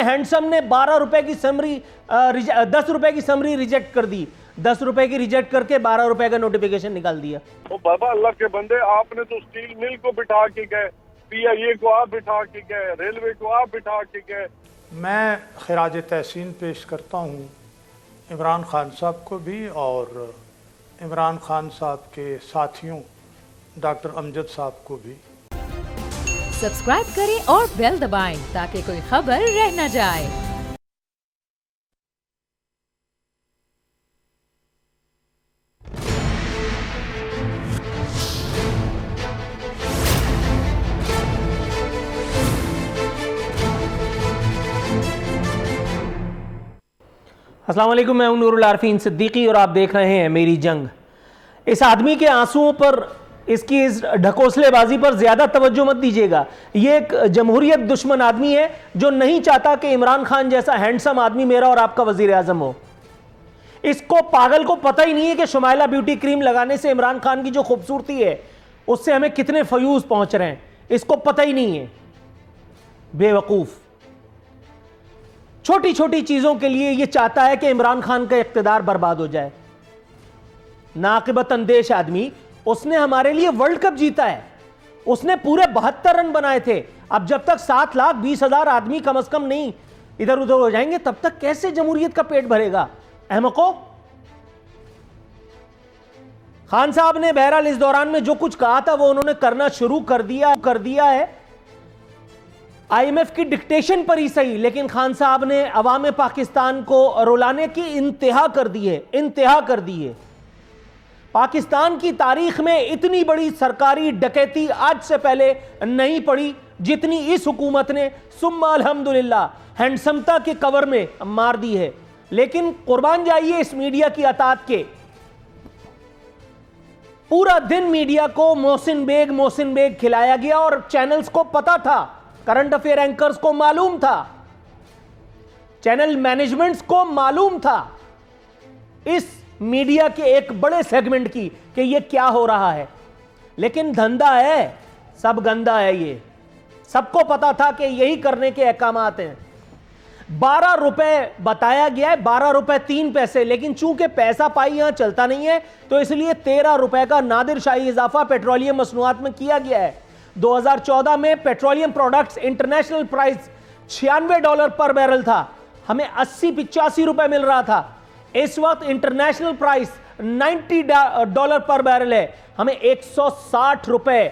Handsome ने 12 रुपए की समरी 10 रुपए की समरी रिजेक्ट कर दी, 10 रुपए की रिजेक्ट करके 12 रुपए का नोटिफिकेशन निकाल दिया। तो बाबा अल्लाह के बंदे, आपने तो स्टील मिल को बिठा के गए, PIA को आप बिठा के गए, रेलवे को आप बिठा के गए। मैं खिराज तहसीन पेश करता हूँ इमरान खान साहब को भी और इमरान खान साहब के साथियों डॉक्टर अमजद साहब को भी। सब्सक्राइब करें और बेल दबाएं ताकि कोई खबर रह न जाए। अस्सलाम वालेकुम, मैं हूं नूरुल आरफीन सिद्दीकी और आप देख रहे हैं मेरी जंग। इस आदमी के आंसुओं पर, इसकी इस ढकोसलेबाजी पर ज़्यादा तवज्जो मत दीजिएगा। ये एक जमहूरियत दुश्मन आदमी है जो नहीं चाहता कि इमरान खान जैसा हैंडसम आदमी मेरा और आपका वज़ीर आज़म हो। इसको पागल को पता ही नहीं है कि शुमाइला ब्यूटी क्रीम लगाने से इमरान खान की जो खूबसूरती है उससे हमें कितने फ्यूज़ पहुंच रहे हैं, इसको पता ही नहीं है। बेवकूफ़। छोटी छोटी चीज़ों के लिए ये चाहता है कि इमरान खान का इक़्तिदार बर्बाद हो जाए। नाक़िबत अंदेश आदमी, उसने हमारे लिए वर्ल्ड कप जीता है, उसने पूरे 72 रन बनाए थे। अब जब तक 7,20,000 आदमी कम से कम नहीं इधर उधर हो जाएंगे तब तक कैसे जमहूरियत का पेट भरेगा अहमको। खान साहब ने बहरहाल इस दौरान में जो कुछ कहा था वो उन्होंने करना शुरू कर दिया है। IMF की डिक्टेशन पर ही सही, लेकिन खान साहब ने अवाम पाकिस्तान को रुलाने की इंतहा कर दी है। पाकिस्तान की तारीख में इतनी बड़ी सरकारी डकैती आज से पहले नहीं पड़ी जितनी इस हुकूमत ने सुम्मा अल्हम्दुलिल्लाह हैंडसमता के कवर में मार दी है। लेकिन कुर्बान जाइए इस मीडिया की अतात के। पूरा दिन मीडिया को मोहसिन बेग खिलाया गया और चैनल्स को पता था, करंट अफेयर एंकर्स को मालूम था, चैनल मैनेजमेंट्स को मालूम था इस मीडिया के एक बड़े सेगमेंट की कि ये क्या हो रहा है। लेकिन धंधा है, सब गंदा है। ये सबको पता था कि यही करने के अहकामात हैं। 12 रुपए बताया गया है, 12 रुपए 3 पैसे, लेकिन चूंकि पैसा पाई यहां चलता नहीं है तो इसलिए 13 रुपए का नादिर शाही इजाफा पेट्रोलियम मसनूआत में किया गया है। 2014 में पेट्रोलियम प्रोडक्ट्स इंटरनेशनल प्राइस $96 पर बैरल था, हमें 80-85 रुपए मिल रहा था। इस वक्त इंटरनेशनल प्राइस $90 पर बैरल है, हमें 160 रुपए,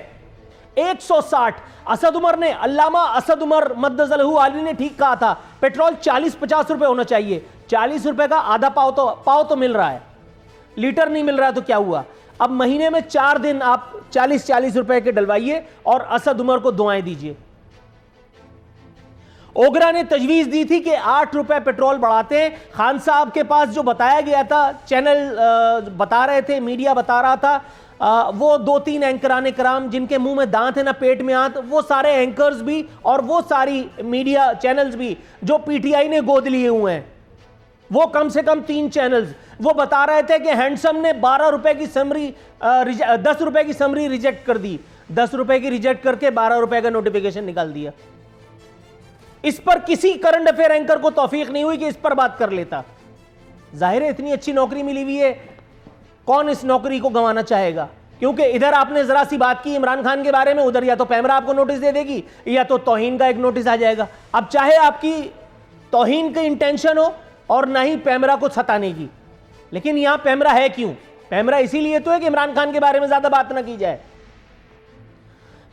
160। असद उमर ने, अल्लामा असद उमर मद्दज़लहू आली ने ठीक कहा था, पेट्रोल 40-50 रुपए होना चाहिए। 40 रुपए का आधा पाव तो मिल रहा है, लीटर नहीं मिल रहा है तो क्या हुआ। अब महीने में 4 दिन आप 40-40 रुपए के डलवाइए और असद उमर को दुआएं दीजिए। ओगरा ने तजवीज दी थी कि 8 रुपए पेट्रोल बढ़ाते हैं। खान साहब के पास जो बताया गया था, चैनल बता रहे थे, मीडिया बता रहा था, वो 2-3 एंकराने कराम जिनके मुंह में दांत है ना पेट में आंत, वो सारे एंकर्स भी और वो सारी मीडिया चैनल्स भी जो PTI ने गोद लिए हुए हैं, वो कम से कम 3 चैनल्स, वो बता रहे थे कि हैंडसम ने 12 रुपए की समरी 10 रुपए की समरी रिजेक्ट कर दी, 10 रुपए की रिजेक्ट करके 12 रुपए का नोटिफिकेशन निकाल दिया। इस पर किसी करंट अफेयर एंकर को तौफीक नहीं हुई कि इस पर बात कर लेता। जाहिर है इतनी अच्छी नौकरी मिली हुई है, कौन इस नौकरी को गंवाना चाहेगा। क्योंकि इधर आपने जरा सी बात की इमरान खान के बारे में, उधर या तो पैमरा आपको नोटिस दे देगी या तो तौहीन का एक नोटिस आ जाएगा। अब चाहे आपकी तौहीन की इंटेंशन हो और ना ही पैमरा को सताने की, लेकिन यहां पैमरा है क्यों? पैमरा इसीलिए तो है कि इमरान खान के बारे में ज्यादा बात ना की जाए।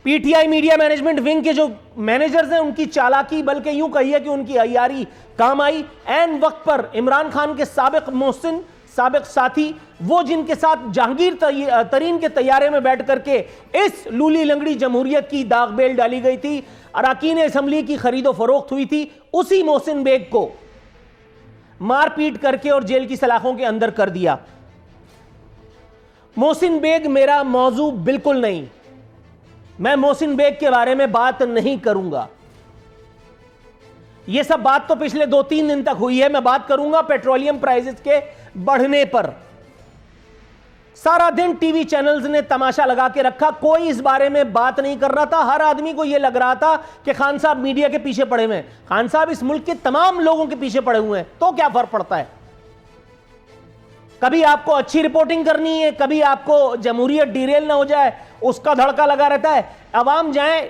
PTI मीडिया मैनेजमेंट विंग के जो मैनेजर्स हैं उनकी चालाकी, बल्कि यूं कहिए कि उनकी अय्यारी काम आई। एन वक्त पर इमरान खान के साबिक मोहसिन, साबिक साथी, वो जिनके साथ जहांगीर तरीन के तैयारे में बैठ करके इस लूली लंगड़ी जमहूरियत की दागबेल डाली गई थी, अराकीन असम्बली की खरीदो फरोख्त हुई थी, उसी मोहसिन बेग को मारपीट करके और जेल की सलाखों के अंदर कर दिया। मोहसिन बेग मेरा मौजू बिल्कुल नहीं, मैं मोहसिन बेग के बारे में बात नहीं करूंगा। यह सब बात तो पिछले 2-3 दिन तक हुई है। मैं बात करूंगा पेट्रोलियम प्राइसेस के बढ़ने पर। सारा दिन टीवी चैनल्स ने तमाशा लगा के रखा, कोई इस बारे में बात नहीं कर रहा था। हर आदमी को यह लग रहा था कि खान साहब मीडिया के पीछे पड़े हुए हैं। खान साहब इस मुल्क के तमाम लोगों के पीछे पड़े हुए हैं, तो क्या फर्क पड़ता है? कभी आपको अच्छी रिपोर्टिंग करनी है, कभी आपको जमहूरियत डिरेल ना हो जाए, उसका धड़का लगा रहता है। अवाम जाए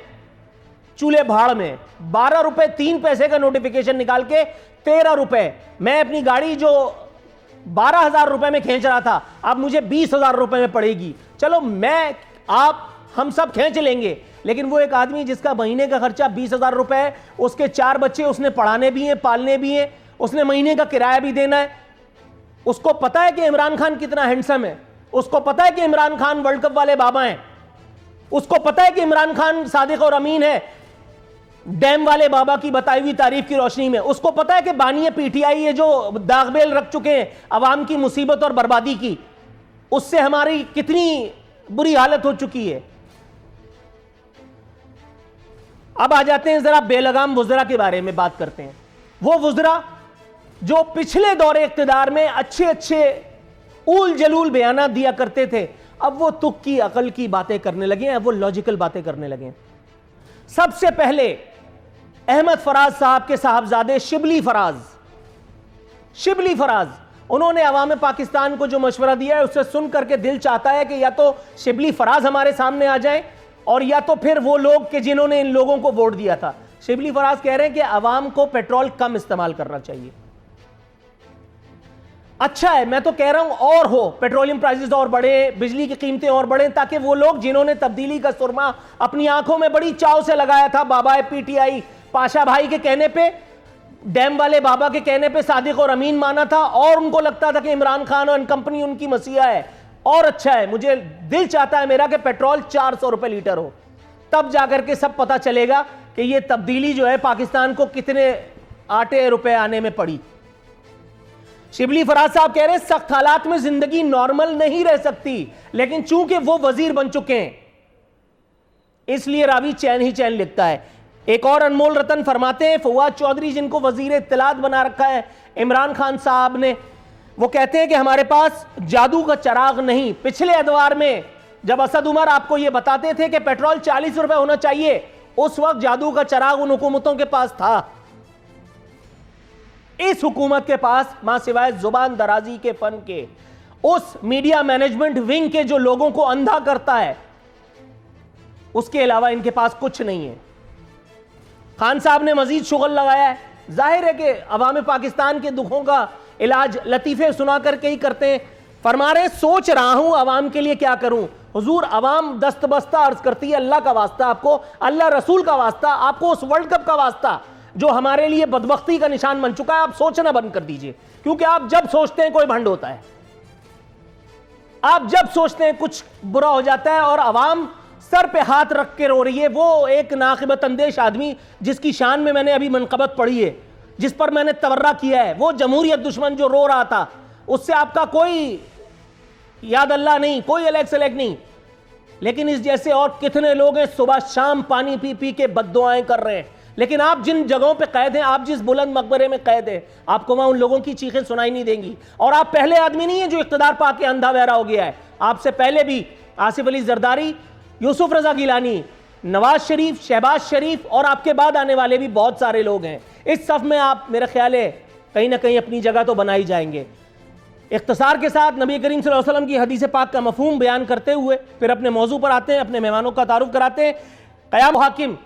चूल्हे भाड़ में, 12 रुपए 3 पैसे का नोटिफिकेशन निकाल के 13 रुपए, मैं अपनी गाड़ी जो 12,000 रुपए में खींच रहा था अब मुझे 20,000 रुपए में पड़ेगी। चलो मैं आप हम सब खींच लेंगे, लेकिन वो एक आदमी जिसका महीने का खर्चा 20,000 रुपए है, उसके 4 बच्चे उसने पढ़ाने भी हैं, पालने भी हैं, उसने महीने का किराया भी देना है। उसको पता है कि इमरान खान कितना हैंडसम है, उसको पता है कि इमरान खान वर्ल्ड कप वाले बाबा हैं, उसको पता है कि इमरान खान सादिक और अमीन है डैम वाले बाबा की बताई हुई तारीफ की रोशनी में। उसको पता है कि बानी पीटीआई ये जो दागबेल रख चुके हैं अवाम की मुसीबत और बर्बादी की, उससे हमारी कितनी बुरी हालत हो चुकी है। अब आ जाते हैं जरा बेलगाम वुज़रा के बारे में बात करते हैं। वो वुज़रा जो पिछले दौरे इख्तिदार में अच्छे अच्छे ऊल जलूल बयाना दिया करते थे, अब वो तुक की अकल की बातें करने लगे हैं, अब वो लॉजिकल बातें करने लगे हैं। सबसे पहले अहमद फराज साहब के साहबजादे शिबली फराज, उन्होंने अवाम पाकिस्तान को जो मशवरा दिया है उससे सुन करके दिल चाहता है कि या तो शिबली फराज हमारे सामने आ जाए और या तो फिर वो लोग कि जिन्होंने इन लोगों को वोट दिया था। शिबली फराज कह रहे हैं कि अवाम को पेट्रोल कम इस्तेमाल करना चाहिए। अच्छा है, मैं तो कह रहा हूं और हो, पेट्रोलियम प्राइसेस और बढ़े, बिजली की कीमतें और बढ़े, ताकि वो लोग जिन्होंने तब्दीली का सुरमा अपनी आंखों में बड़ी चाव से लगाया था, बाबा पीटीआई पाशा भाई के कहने पे, डैम वाले बाबा के कहने पे सादिक और अमीन माना था, और उनको लगता था कि इमरान खान और कंपनी उनकी मसीहा है। और अच्छा है, मुझे दिल चाहता है मेरा कि पेट्रोल 400 रुपए लीटर हो, तब जाकर के सब पता चलेगा कि ये तब्दीली जो है पाकिस्तान को कितने आटे रुपए आने में पड़ी। शिबली फराज साहब कह रहे हैं सख्त हालात में जिंदगी नॉर्मल नहीं रह सकती, लेकिन चूंकि वो वजीर बन चुके हैं इसलिए रावी चैन ही चैन लिखता है। एक और अनमोल रतन फरमाते हैं, फवाद चौधरी जिनको वजीर इत्तलात बना रखा है इमरान खान साहब ने, वो कहते हैं कि हमारे पास जादू का चराग नहीं। पिछले अदवार में जब असद उमर आपको यह बताते थे कि पेट्रोल 40 रुपए होना चाहिए, उस वक्त जादू का चराग उन हुकूमतों के पास था। इस हुकूमत के पास मां सिवाय जुबान दराजी के फन के, उस मीडिया मैनेजमेंट विंग के जो लोगों को अंधा करता है, उसके अलावा इनके पास कुछ नहीं है। खान साहब ने मजीद शुगल लगाया है। जाहिर है कि अवाम पाकिस्तान के दुखों का इलाज लतीफे सुना करके ही करते हैं। फरमा रहे सोच रहा हूं अवाम के लिए क्या करूं। हुजूर अवाम दस्तबस्ता अर्ज करती है, अल्लाह का वास्ता आपको, अल्लाह रसूल का वास्ता आपको, उस वर्ल्ड कप का वास्ता जो हमारे लिए बदबख्ती का निशान बन चुका है, आप सोचना बंद कर दीजिए। क्योंकि आप जब सोचते हैं कोई भंड होता है, आप जब सोचते हैं कुछ बुरा हो जाता है। और अवाम सर पे हाथ रख के रो रही है। वो एक नाक़िबत अंदेश आदमी जिसकी शान में मैंने अभी मनक़बत पढ़ी है, जिस पर मैंने तवर्रा किया है, वो जमहूरियत दुश्मन जो रो रहा था, उससे आपका कोई याद अल्लाह नहीं, कोई अलग सलेक नहीं। लेकिन इस जैसे और कितने लोग हैं सुबह शाम पानी पी पी के बद्दुआएं कर रहे हैं। लेकिन आप जिन जगहों पे कैद हैं, आप जिस बुलंद मकबरे में कैद हैं, आपको वहां उन लोगों की चीखें सुनाई नहीं देंगी। और आप पहले आदमी नहीं है जो इख्तिदार पा के अंधा बहरा हो गया है। आपसे पहले भी आसिफ अली जरदारी, यूसुफ रजा गिलानी, नवाज शरीफ, शहबाज शरीफ और आपके बाद आने वाले भी बहुत सारे लोग हैं। इस सफ में आप मेरा ख्याल है कहीं ना कहीं अपनी जगह तो बना ही जाएंगे। इख्तिसार के साथ नबी करीम सल्लल्लाहु अलैहि वसल्लम की हदीस पाक का मफहूम बयान करते हुए फिर अपने मौजू पर आते हैं, अपने मेहमानों का तारुफ कराते हैं। क़याम हाकिम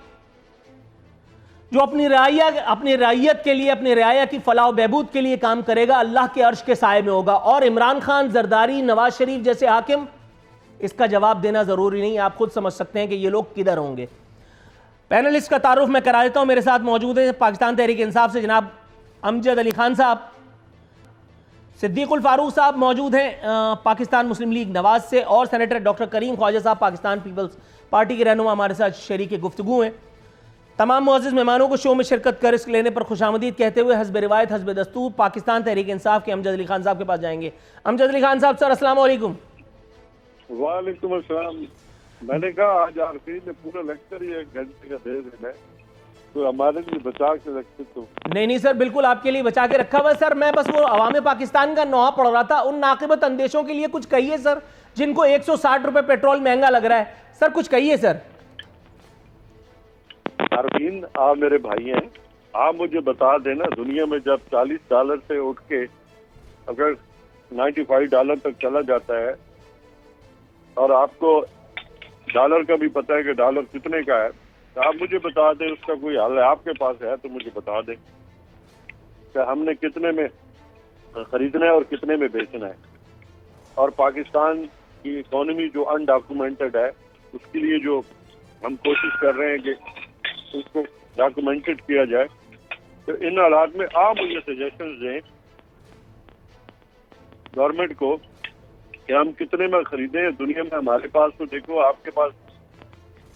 जो अपनी रइयत के लिए, अपनी रियाया की फलाह बहबूद के लिए काम करेगा, अल्लाह के अर्श के साए में होगा। और इमरान खान, जरदारी, नवाज शरीफ जैसे हाकिम, इसका जवाब देना जरूरी नहीं, आप खुद समझ सकते हैं कि ये लोग किधर होंगे। पैनलिस्ट का तारुफ मैं करा देता हूं। मेरे साथ मौजूद है पाकिस्तान तहरीक इंसाफ से जनाब अमजद अली खान साहब, सिद्दीकुल फारूक साहब मौजूद हैं पाकिस्तान मुस्लिम लीग नवाज से, और सेनेटर डॉक्टर करीम ख्वाजा साहब पाकिस्तान पीपल्स पार्टी के रहनुमा हमारे साथ शरीक गुफ्तगू हैं। तमाम मुअज़्ज़िज़ मेहमानों को शो में शिरकत कर रिस्क लेने पर खुशामदीद कहते हुए हस्ब रिवायत हस्ब दस्तूर पाकिस्तान तहरीक इंसाफ के अमजद अली खान साहब के पास जाएंगे। अमजद अली खान साहब, सर अस्सलाम वालेकुम। वालेकुम अस्सलाम। मैंने कहा आज आरफी ने पूरा लेक्चर ही 1 घंटे का दे देना है, तो हमारे लिए बचा के रखते तो। नहीं सर, बिल्कुल आपके लिए बचा के रखा हुआ है सर। मैं बस वो अवाम पाकिस्तान का नोहा पढ़ रहा था। उन नाक़िबत अंदेशों के लिए कुछ कहिए सर, जिनको 160 रुपए पेट्रोल महंगा लग रहा है? सर कुछ कहिए सर। अरविंद, आप मेरे भाई हैं, आप मुझे बता देना, दुनिया में जब $40 से उठ के अगर $95 तक चला जाता है और आपको डॉलर का भी पता है कि डॉलर कितने का है, तो आप मुझे बता दें, उसका कोई हल है आपके पास है तो मुझे बता दें कि हमने कितने में खरीदना है और कितने में बेचना है। और पाकिस्तान की इकोनॉमी जो अनडॉक्यूमेंटेड है, उसके लिए जो हम कोशिश कर रहे हैं कि उसको डॉक्यूमेंटेड किया जाए, तो इन हालात में आप मुझे सजेशन दें गवर्नमेंट को कि हम कितने में खरीदें। दुनिया में हमारे पास तो देखो, आपके पास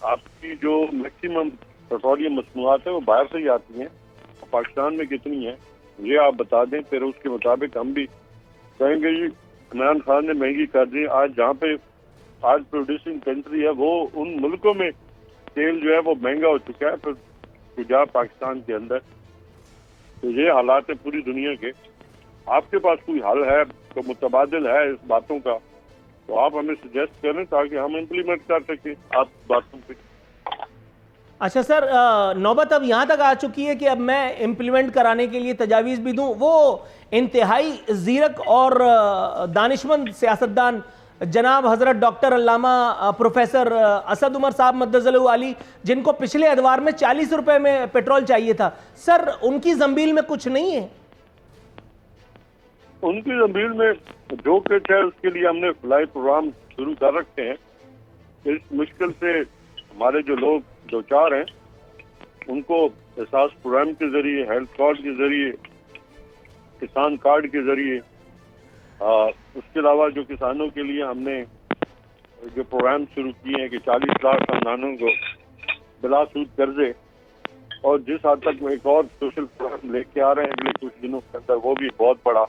आपकी जो मैक्सिमम पेट्रोलियम मसनूआत है वो बाहर से ही आती हैं, पाकिस्तान में कितनी है ये आप बता दें, फिर उसके मुताबिक हम भी कहेंगे जी इमरान खान ने महंगी कर दी। आज जहाँ पे आज प्रोड्यूसिंग कंट्री है, वो उन मुल्कों में तेल जो है वो महंगा हो चुका है, फिर जहाँ पाकिस्तान के अंदर। तो ये हालात है पूरी दुनिया के। आपके पास कोई हल है तो मुतबादिल है इस बातों का, तो आप हमें सजेस्ट करें ताकि हम इम्प्लीमेंट कर सकें आप बातों पे। अच्छा सर, नौबत अब यहाँ तक आ चुकी है कि अब मैं इम्प्लीमेंट कराने के लिए तजावीज़ भी दूँ। वो इंतहाई ज़ीरक और दानिशमंद सियासतदान जनाब हज़रत डॉक्टर अल्लामा प्रोफेसर असद उमर साहब मद्दज़लहु आली, जिनको पिछले अदवार में 40 रुपए में पेट्रोल चाहिए था, सर उनकी ज़ंबील में कुछ नहीं है? उनकी ज़मीन में जो कुछ है उसके लिए हमने फ्लाई प्रोग्राम शुरू कर रखे हैं। इस मुश्किल से हमारे जो लोग दो चार हैं उनको एहसास प्रोग्राम के जरिए, हेल्थ कार्ड के जरिए, किसान कार्ड के जरिए, उसके अलावा जो किसानों के लिए हमने जो प्रोग्राम शुरू किए हैं कि 40 लाख खानदानों को बिला सूद कर्जे, और जिस हद तक एक और सोशल प्रोग्राम लेके आ रहे हैं अगले कुछ दिनों के अंदर, वो भी बहुत बड़ा,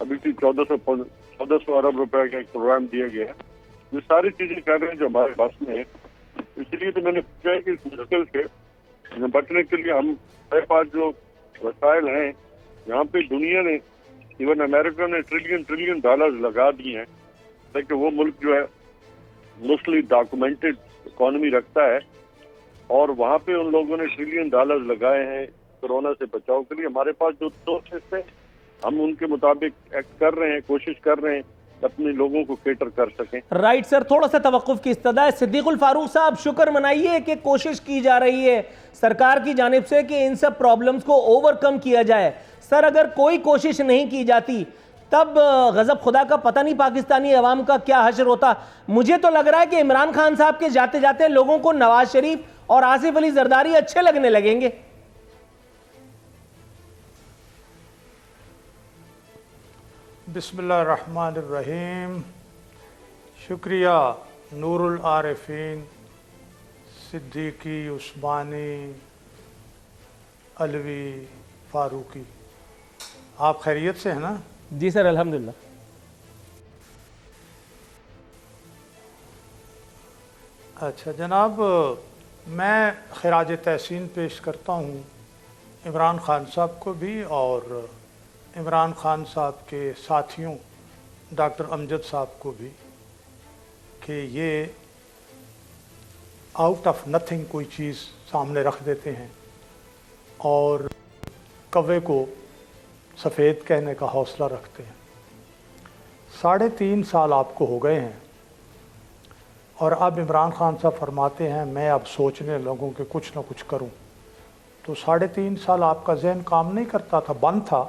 अभी भी 1400 अरब रुपए का एक प्रोग्राम दिया गया है। ये सारी चीजें कर रहे हैं जो हमारे पास में है। इसलिए तो मैंने पूछा है कि इस मुश्किल से निपटने के लिए हमारे पास जो वसाइल हैं, यहाँ पे दुनिया ने, इवन अमेरिका ने ट्रिलियन डॉलर लगा दिए हैं, ताकि वो मुल्क जो है मोस्टली डॉक्यूमेंटेड इकोनॉमी रखता है, और वहाँ पे उन लोगों ने ट्रिलियन डॉलर लगाए हैं कोरोना से बचाव के लिए। हमारे पास जो सोर्सेस थे हम उनके मुताबिक एक्ट कर रहे हैं, कोशिश कर रहे हैं अपने लोगों को केटर कर सकें। राइट सर, थोड़ा सा तवक्कुफ की इस्तदा है। सिद्दीकुल फारूक साहब, शुक्र मनाइए कि कोशिश की जा रही है सरकार की जानिब से कि इन सब प्रॉब्लम्स को ओवरकम किया जाए। सर अगर कोई कोशिश नहीं की जाती तब गजब खुदा का पता नहीं पाकिस्तानी अवाम का क्या हश्र होता। मुझे तो लग रहा है कि इमरान खान साहब के जाते जाते लोगों को नवाज शरीफ और आसिफ अली जरदारी अच्छे लगने लगेंगे। बिस्मिल्लाहिर्रहमानिर्रहीम। शुक्रिया नूरुल आरिफीन, सिद्दीकी, उस्मानी, अलवी, फारूकी। आप खैरियत से हैं ना? जी सर, अल्हम्दुलिल्लाह। अच्छा जनाब, मैं खिराज तहसीन पेश करता हूँ इमरान खान साहब को भी और इमरान खान साहब के साथियों डॉक्टर अमजद साहब को भी, कि ये आउट ऑफ नथिंग कोई चीज़ सामने रख देते हैं और कौवे को सफ़ेद कहने का हौसला रखते हैं। 3.5 साल आपको हो गए हैं और अब इमरान खान साहब फरमाते हैं मैं अब सोचने लगूं कि कुछ ना कुछ करूं। तो 3.5 साल आपका जहन काम नहीं करता था, बंद था।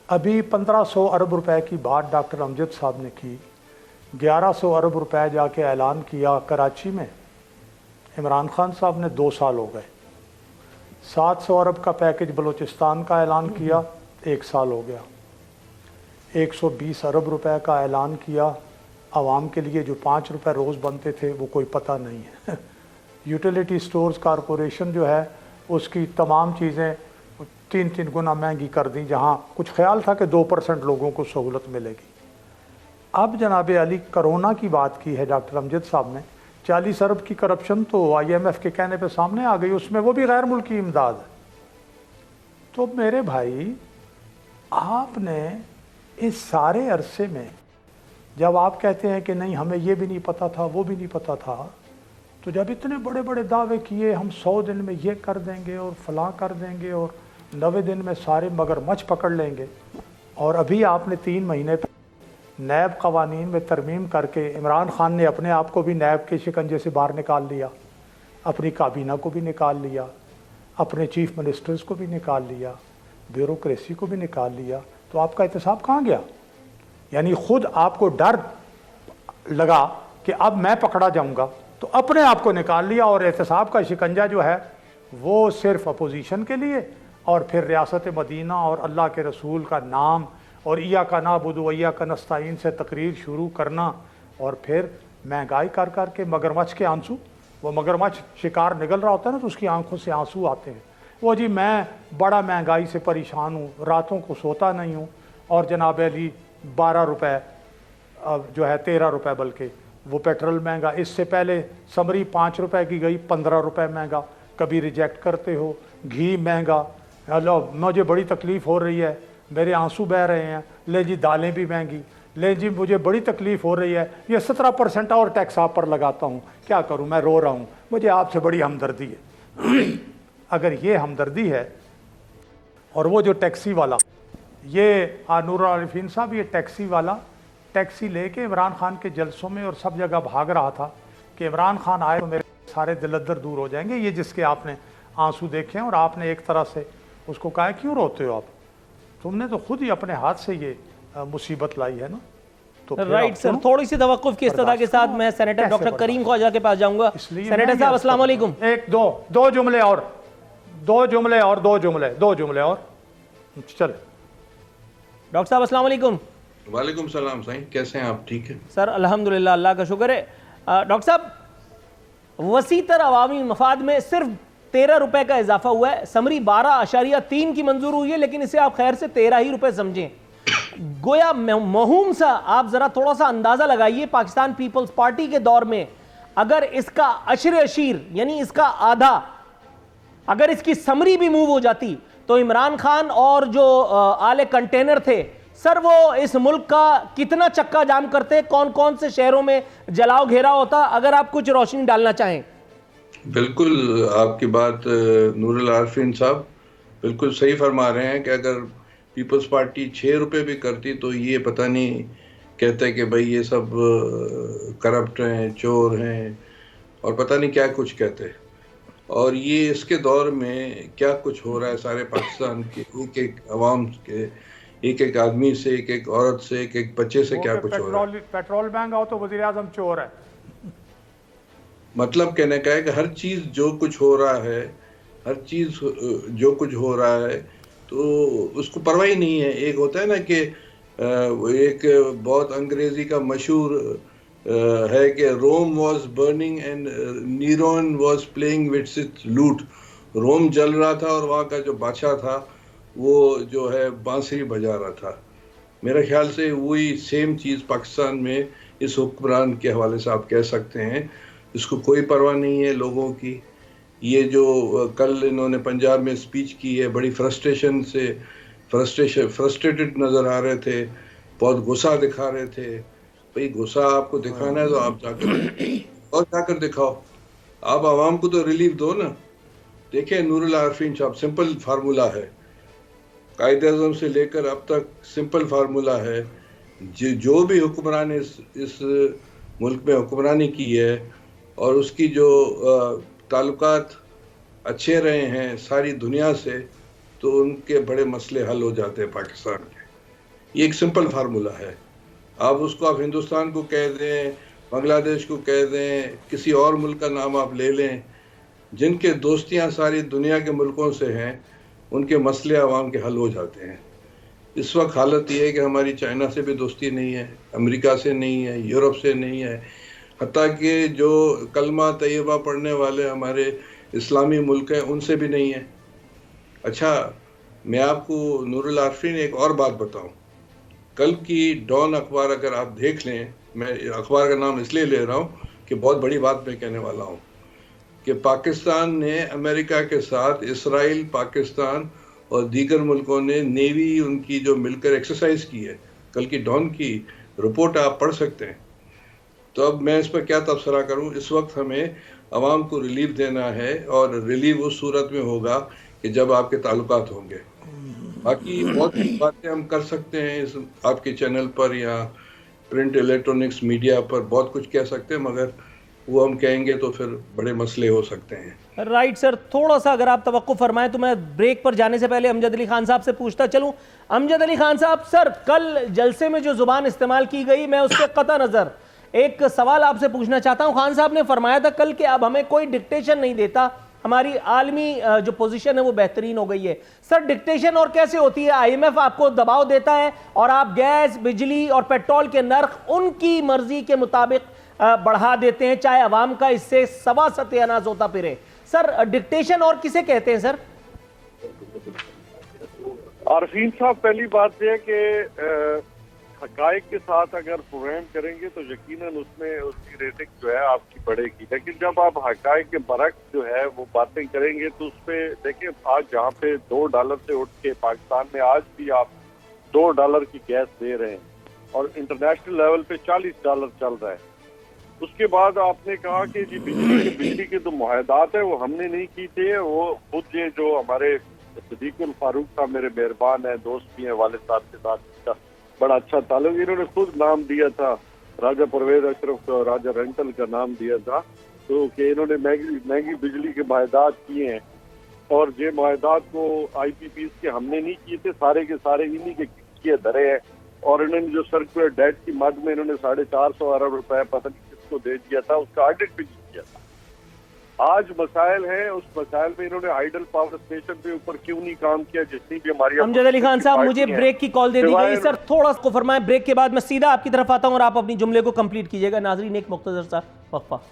अभी 1500 अरब रुपए की बात डॉक्टर अमजद साहब ने की, 1100 अरब रुपए जाके ऐलान किया कराची में। इमरान खान साहब ने 2 साल हो गए। 700 अरब का पैकेज बलूचिस्तान का ऐलान किया, 1 साल हो गया। 120 अरब रुपए का ऐलान किया आवाम के लिए, जो 5 रुपए रोज़ बनते थे वो कोई पता नहीं है। यूटिलिटी स्टोर्स कॉरपोरेशन जो है उसकी तमाम चीज़ें 3 गुना महंगी कर दी, जहाँ कुछ ख्याल था कि 2% लोगों को सहूलत मिलेगी। अब जनाब अली कोरोना की बात की है डॉक्टर अमजद साहब ने, 40 अरब की करप्शन तो IMF के कहने पे सामने आ गई, उसमें वो भी गैर मुल्की इमदाद है। तो मेरे भाई, आपने इस सारे अरसे में जब आप कहते हैं कि नहीं हमें ये भी नहीं पता था, वो भी नहीं पता था, तो जब इतने बड़े बड़े दावे किए हम 100 दिन में ये कर देंगे और फलां कर देंगे और 90 दिन में सारे मगरमच्छ पकड़ लेंगे, और अभी आपने 3 महीने नैब कवानीन में तरमीम करके इमरान खान ने अपने आप को भी नैब के शिकंजे से बाहर निकाल लिया, अपनी काबीना को भी निकाल लिया, अपने चीफ मिनिस्टर्स को भी निकाल लिया, ब्यूरोक्रेसी को भी निकाल लिया, तो आपका एहतसाब कहाँ गया? यानी खुद आपको डर लगा कि अब मैं पकड़ा जाऊंगा, तो अपने आप को निकाल लिया, और एहतसाब का शिकंजा जो है वो सिर्फ अपोजिशन के लिए, और फिर रियासत मदीना और अल्लाह के रसूल का नाम और इया का नाबुदु इया का नस्ताइन से तकरीर शुरू करना, और फिर महंगाई कर कर के मगरमच्छ के आंसू, वो मगरमच्छ शिकार निकल रहा होता है ना तो उसकी आंखों से आंसू आते हैं, वो जी मैं बड़ा महंगाई से परेशान हूँ, रातों को सोता नहीं हूँ, और जनाब अली 12 रुपये जो है 13 रुपये, बल्कि वो पेट्रोल महंगा, इससे पहले समरी 5 रुपये की गई 15 रुपये महंगा, कभी रिजेक्ट करते हो, घी महंगा, हेलो मुझे बड़ी तकलीफ़ हो रही है, मेरे आंसू बह रहे हैं, ले जी दालें भी महंगी, ले जी मुझे बड़ी तकलीफ़ हो रही है, ये 17% और टैक्स आप पर लगाता हूँ, क्या करूँ, मैं रो रहा हूँ, मुझे आपसे बड़ी हमदर्दी है। अगर ये हमदर्दी है, और वो जो टैक्सी वाला, ये नूर आरिफीन साहब, ये टैक्सी वाला टैक्सी लेके इमरान खान के जलसों में और सब जगह भाग रहा था कि इमरान खान आए तो मेरे सारे दिलदर दूर हो जाएंगे, ये जिसके आपने आंसू देखे हैं, और आपने एक तरह से उसको कहा क्यों रोते हो आप, तुमने तो खुद ही अपने हाथ से ये मुसीबत लाई है ना। तो राइट सर, थोड़ी सी तवक्कुफ की इस्तदा के साथ मैं सेनेटर डॉक्टर करीम ख्वाजा के पास जाऊंगा। सेनेटर साहब अस्सलाम वालेकुम। एक दो जुमले और चल। डॉक्टर साहब अस्सलाम वालेकुम। वालेकुम सलाम साईं, कैसे हैं आप? ठीक है सर, अल्हम्दुलिल्लाह, अल्लाह का शुक्र है। डॉक्टर साहब, वसीतर अवामी मफाद में सिर्फ 13 रुपए का इजाफा हुआ है, समरी 12.3 की मंजूर हुई है, लेकिन इसे आप खैर से 13 ही रुपए समझें, गोया महूम सा। आप जरा थोड़ा सा अंदाजा लगाइए, पाकिस्तान पीपल्स पार्टी के दौर में अगर इसका अशर अशीर यानी इसका आधा, अगर इसकी समरी भी मूव हो जाती तो इमरान खान और जो आले कंटेनर थे सर, वो इस मुल्क का कितना चक्का जाम करते, कौन कौन से शहरों में जलाओ घेरा होता, अगर आप कुछ रोशनी डालना चाहें। बिल्कुल, आपकी बात नूरुल आरिफीन साहब बिल्कुल सही फरमा रहे हैं कि अगर पीपल्स पार्टी 6 रुपए भी करती तो ये पता नहीं कहते कि भाई ये सब करप्ट हैं, चोर हैं, और पता नहीं क्या कुछ कहते। और ये इसके दौर में क्या कुछ हो रहा है सारे पाकिस्तान के एक एक अवाम के, एक एक आदमी से, एक एक औरत से, एक एक बच्चे से क्या कुछ हो रहा है। पेट्रोल महंगा हो तो वज़ीर आज़म चोर है। मतलब कहने का है कि हर चीज़ जो कुछ हो रहा है, हर चीज़ जो कुछ हो रहा है तो उसको परवाह ही नहीं है। एक होता है ना कि एक बहुत अंग्रेजी का मशहूर है कि Rome was burning and Nero was playing with its lute. Rome जल रहा था और वहाँ का जो बादशाह था वो जो है बांसुरी बजा रहा था। मेरे ख्याल से वही सेम चीज़ पाकिस्तान में इस हुक्मरान के हवाले से आप कह सकते हैं। इसको कोई परवाह नहीं है लोगों की। ये जो कल इन्होंने पंजाब में स्पीच की है, बड़ी फ्रस्ट्रेटेड नज़र आ रहे थे, बहुत गुस्सा दिखा रहे थे। भाई गुस्सा आपको दिखाना है तो आप जाकर दिखाओ, आप आवाम को तो रिलीफ दो ना। देखिए नूरुल आरिफीन साहब, सिंपल फार्मूला है, कायदे-ए-आज़म से लेकर अब तक सिंपल फार्मूला है। जो भी हुक्मरान इस मुल्क में हुक्मरानी की है और उसकी जो ताल्लुकात अच्छे रहे हैं सारी दुनिया से, तो उनके बड़े मसले हल हो जाते हैं पाकिस्तान के। ये एक सिंपल फार्मूला है। आप उसको आप हिंदुस्तान को कह दें, बांग्लादेश को कह दें, किसी और मुल्क का नाम आप ले लें, जिनके दोस्तियां सारी दुनिया के मुल्कों से हैं, उनके मसले आवाम के हल हो जाते हैं। इस वक्त हालत ये है कि हमारी चाइना से भी दोस्ती नहीं है, अमेरिका से नहीं है, यूरोप से नहीं है, हत्ता कि जो कलमा तैयबा पढ़ने वाले हमारे इस्लामी मुल्क हैं उनसे भी नहीं है। अच्छा, मैं आपको नूरुल आरिफीन एक और बात बताऊं। कल की डॉन अखबार अगर आप देख लें, मैं अखबार का नाम इसलिए ले रहा हूं कि बहुत बड़ी बात मैं कहने वाला हूं कि पाकिस्तान ने अमेरिका के साथ, इसराइल, पाकिस्तान और दीगर मुल्कों ने नेवी उनकी जो मिलकर एक्सरसाइज की है, कल की डॉन की रिपोर्ट आप पढ़ सकते हैं। तो अब मैं इस पर क्या तबसरा करूं। इस वक्त हमें आवाम को रिलीफ देना है, और रिलीफ उस सूरत में होगा कि जब आपके ताल्लुकात होंगे। बाकी बहुत बातें हम कर सकते हैं इस आपके चैनल पर या प्रिंट इलेक्ट्रॉनिक्स मीडिया पर, बहुत कुछ कह सकते हैं, मगर वो हम कहेंगे तो फिर बड़े मसले हो सकते हैं। राइट सर, थोड़ा सा अगर आप तवक्को फरमाएं तो मैं ब्रेक पर जाने से पहले अमजद अली खान साहब से पूछता चलूं। अमजद अली खान साहब, सर कल जलसे में जो जुबान इस्तेमाल की गई, मैं उससे कतई नजर एक सवाल आपसे पूछना चाहता हूं। खान साहब ने फरमाया था कल कि अब हमें कोई डिक्टेशन नहीं देता, हमारी आलमी जो पोजीशन है वो बेहतरीन हो गई है। सर डिक्टेशन और कैसे होती है? IMF आपको दबाव देता है और आप गैस, बिजली और पेट्रोल के नर्ख उनकी मर्जी के मुताबिक बढ़ा देते हैं, चाहे अवाम का इससे सवा सत्यानाश होता फिरे। सर डिक्टेशन और किसे कहते हैं सर? आरफीन साहब, पहली बात यह है कि हकायक के साथ अगर प्रोग्राम करेंगे तो यकीनन उसमें उसकी रेटिंग जो है आपकी बढ़ेगी, लेकिन जब आप हकायक के बरक्स जो है वो बातें करेंगे तो उस पर देखिए, आज जहाँ पे $2 से उठ के पाकिस्तान में आज भी आप $2 की गैस दे रहे हैं और इंटरनेशनल लेवल पे $40 चल रहा है। उसके बाद आपने कहा कि जी बिजली के जो मुआहदात है वो हमने नहीं की थे, वो खुद ये जो हमारे सदीकुल फारूक साहब मेरे मेहरबान है, दोस्त भी हैं, वालिद साहब के साथ बड़ा अच्छा ताल्लुक, इन्होंने खुद नाम दिया था, राजा परवेज अशरफ को राजा रेंटल का नाम दिया था, तो कि इन्होंने महंगी बिजली के मुआहदात किए हैं और ये मुआहदात को IPPs के हमने नहीं किए थे, सारे के सारे इन्हीं के किए धरे हैं। और इन्होंने जो सर्कुलर डेट की मद में इन्होंने 450 अरब रुपए पता नहीं किसको दे दिया था, उसका ऑडिट भी नहीं किया था। आज मसाइल है, उस मसाइल में इन्होंने हाइडल पावर स्टेशन पे ऊपर क्यों नहीं काम किया, जितनी भी हमारी। अमजद अली खान साहब, मुझे ब्रेक की कॉल दे दी गई सर, थोड़ा सा फरमाएं। ब्रेक के बाद मैं सीधा आपकी तरफ आता हूं और आप अपनी जुमले को कंप्लीट कीजिएगा। नाजरीन, एक मुख्तसर सा वक्फा।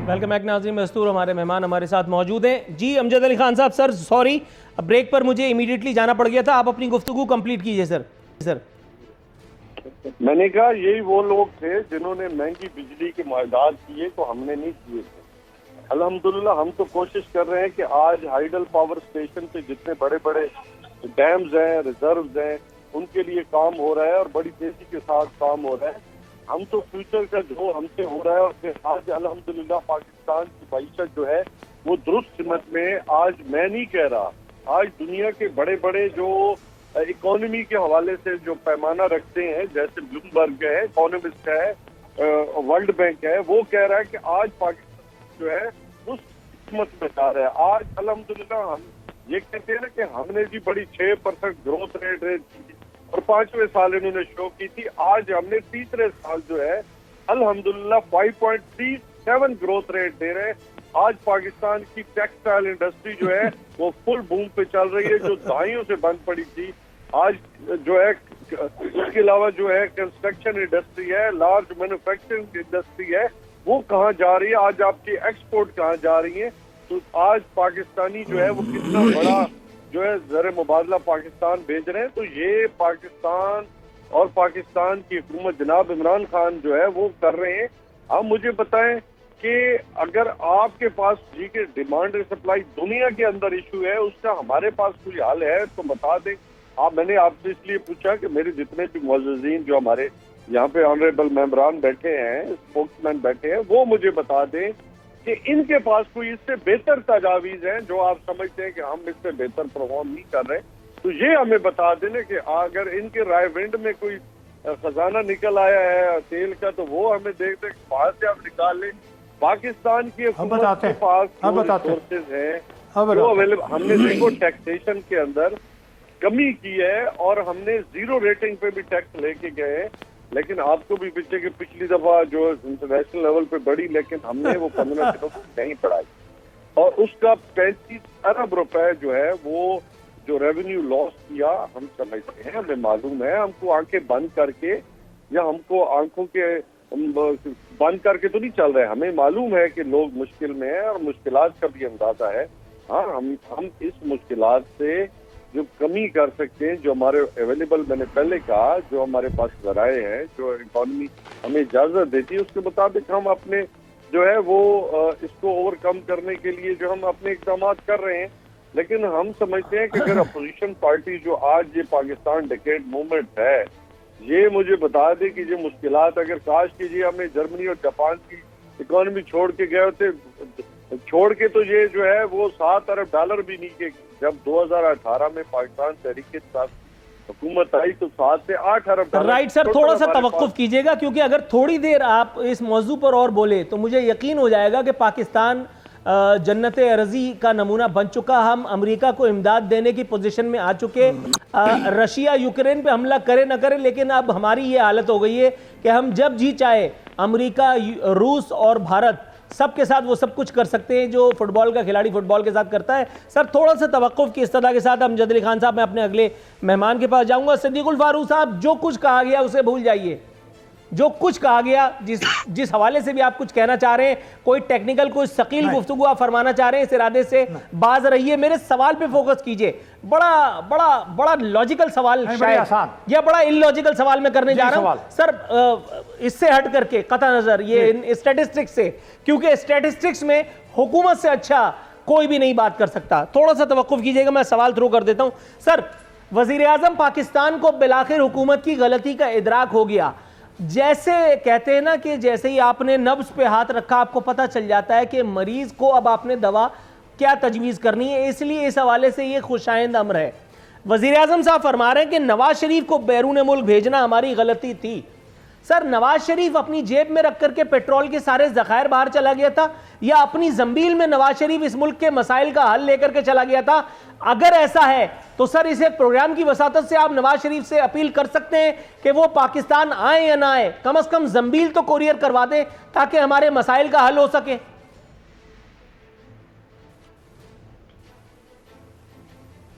वेलकम बैक नाज़रीन, मस्तूर हमारे मेहमान हमारे साथ मौजूद हैं। जी अमजद अली खान साहब, सर सॉरी ब्रेक पर मुझे इमीडिएटली जाना पड़ गया था, आप अपनी गुफ्तगू कंप्लीट कीजिए सर। मैंने कहा यही वो लोग थे जिन्होंने महंगी बिजली के मुआहदात किए तो हमने नहीं किए थे। अल्हम्दुलिल्लाह हम तो कोशिश कर रहे हैं कि आज हाइडल पावर स्टेशन पे जितने बड़े बड़े डैम्स हैं, रिजर्व्स हैं, उनके लिए काम हो रहा है और बड़ी तेजी के साथ काम हो रहा है। हम तो फ्यूचर का जो हमसे हो रहा है, और फिर आज अल्हम्दुलिल्लाह पाकिस्तान की मईशत जो है वो दुरुस्त सिमत में, आज मैं नहीं कह रहा, आज दुनिया के बड़े बड़े जो इकोनॉमी के हवाले से जो पैमाना रखते हैं, जैसे ब्लूमबर्ग है, इकोनॉमिस्ट है, वर्ल्ड बैंक है, वो कह रहा है कि आज पाकिस्तान जो है उस किस्मत में जा रहा है। आज अल्हम्दुलिल्लाह हम ये कहते हैं ना कि हमने जी बड़ी 6% ग्रोथ रेट की और 5वें साल इन्होंने शो की थी, आज हमने तीसरे साल जो है अल्हम्दुलिल्लाह 5.37 ग्रोथ रेट दे रहे हैं। आज पाकिस्तान की टेक्सटाइल इंडस्ट्री जो है वो फुल बूम पे चल रही है, जो दहाइयों से बंद पड़ी थी। आज जो है उसके अलावा जो है कंस्ट्रक्शन इंडस्ट्री है, लार्ज मैन्युफैक्चरिंग इंडस्ट्री है, वो कहाँ जा रही है, आज आपकी एक्सपोर्ट कहाँ जा रही है। तो आज पाकिस्तानी जो है वो कितना बड़ा जो है ज़र मुबादला पाकिस्तान भेज रहे हैं। तो ये पाकिस्तान और पाकिस्तान की हुकूमत जनाब इमरान खान जो है वो कर रहे हैं। आप मुझे बताएं कि अगर आपके पास जी के डिमांड और सप्लाई दुनिया के अंदर इशू है, उसका हमारे पास कोई हल है तो बता दें। मैंने आपसे इसलिए पूछा कि मेरे जितने भी मुअज़्ज़िज़ीन जो हमारे यहाँ पे ऑनरेबल मेंबरान बैठे हैं, स्पोक्समैन बैठे हैं, वो मुझे बता दें कि इनके पास कोई इससे बेहतर तजावीज हैं जो आप समझते हैं कि हम इससे बेहतर परफॉर्म नहीं कर रहे, तो ये हमें बता देने कि अगर इनके रायविंड में कोई खजाना निकल आया है तेल का, तो वो हमें देख देख बाहर से आप निकाल लें। पाकिस्तान की हुकूमत के पास रिसोर्सेज हैं जो अवेलेबल, हमने देखो टैक्सेशन के अंदर कमी की है और हमने 0 रेटिंग पे भी टैक्स लेके गए, लेकिन आपको भी पीछे की पिछली दफा जो इंटरनेशनल लेवल पे बढ़ी, लेकिन हमने वो 15 दिनों को नहीं बढ़ाई और उसका 35 अरब रुपए जो है वो जो रेवेन्यू लॉस किया हम समझते हैं, हमें मालूम है। हमको आंखें बंद करके या हमको आंखों के बंद करके तो नहीं चल रहे, हमें मालूम है कि लोग मुश्किल में हैं और मुश्किलात का भी अंदाजा है। हाँ, हम इस मुश्किलात से जो कमी कर सकते हैं, जो हमारे अवेलेबल, मैंने पहले कहा, जो हमारे पास जराए हैं, जो इकॉनमी हमें इजाजत देती है, उसके मुताबिक हम अपने जो है वो इसको ओवरकम करने के लिए जो हम अपने इकदाम कर रहे हैं। लेकिन हम समझते हैं कि अगर अपोजिशन पार्टी जो आज ये पाकिस्तान डेकेड मूवमेंट है, ये मुझे बता दे कि ये मुश्किलात, अगर काश कीजिए हमें जर्मनी और जापान की इकॉनमी छोड़ के गए होते, छोड़ के, तो ये जो है वो $7 अरब भी नहीं के, जब 2018 में पाकिस्तान तहरीक के साथ हुकूमत आई तो 7 से 8 अरब डॉलर। राइट सर, थोड़ा सा तवक्कुफ कीजिएगा, क्योंकि अगर थोड़ी देर आप इस मौजू पर और बोले तो मुझे यकीन हो जाएगा कि पाकिस्तान जन्नत अर्जी का नमूना बन चुका। हम अमेरिका को इमदाद देने की पोजीशन में आ चुके। रशिया यूक्रेन पे हमला करे ना करे, लेकिन अब हमारी ये हालत हो गई है कि हम जब जी चाहे अमेरिका, रूस और भारत सबके साथ वो सब कुछ कर सकते हैं जो फुटबॉल का खिलाड़ी फुटबॉल के साथ करता है। सर थोड़ा सा तवक्कुफ की इस्तदा के साथ अमजद अली खान साहब, मैं अपने अगले मेहमान के पास जाऊंगा। सिद्दीकुल फारूक साहब, जो कुछ कहा गया उसे भूल जाइए, जो कुछ कहा गया, जिस हवाले से भी आप कुछ कहना चाह रहे हैं, कोई टेक्निकल, कोई सकील गुफ्तगू आप फरमाना चाह रहे हैं, इस इरादे से बाज रहिए। मेरे सवाल पे फोकस कीजिए। बड़ा बड़ा बड़ा लॉजिकल सवाल शायद, या बड़ा इलॉजिकल सवाल मैं करने जा रहा हूं सर, इससे हट करके कतई नजर ये स्टैटिस्टिक्स से, क्योंकि स्टैटिस्टिक्स में हुकूमत से अच्छा कोई भी नहीं बात कर सकता। थोड़ा सा तवक्कुफ कीजिएगा, मैं सवाल थ्रू कर देता हूं। सर, वजीर आजम पाकिस्तान को बिलाखिर हुकूमत की गलती का इदराक हो गया। जैसे कहते हैं ना कि जैसे ही आपने नब्ज पे हाथ रखा, आपको पता चल जाता है कि मरीज को अब आपने दवा क्या तजवीज़ करनी है। इसलिए इस हवाले से ये खुशाइंद अम्र है। वज़ीर आज़म साहब फरमा रहे हैं कि नवाज शरीफ को बैरून मुल्क भेजना हमारी गलती थी। सर, नवाज शरीफ अपनी जेब में रख करके पेट्रोल के सारे ज़खायर बाहर चला गया था, या अपनी जंबील में नवाज शरीफ इस मुल्क के मसाइल का हल लेकर के चला गया था? अगर ऐसा है तो सर, इस एक प्रोग्राम की वसातत से आप नवाज शरीफ से अपील कर सकते हैं कि वो पाकिस्तान आए या ना आए, कम से कम जंबील तो कोरियर करवा दें ताकि हमारे मसाइल का हल हो सके।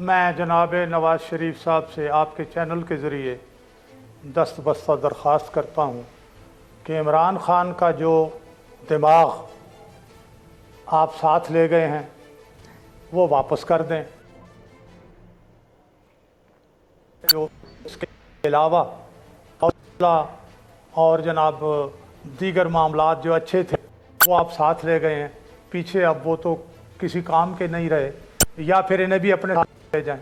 मैं जनाब नवाज शरीफ साहब से आपके चैनल के ज़रिए दस्तबस्ता दरख्वास्त करता हूँ कि इमरान खान का जो दिमाग आप साथ ले गए हैं वो वापस कर दें। जो इसके अलावा और जनाब दीगर मामलात जो अच्छे थे वो आप साथ ले गए हैं पीछे, अब वो तो किसी काम के नहीं रहे, या फिर इन्हें भी अपने साथ ले जाएं।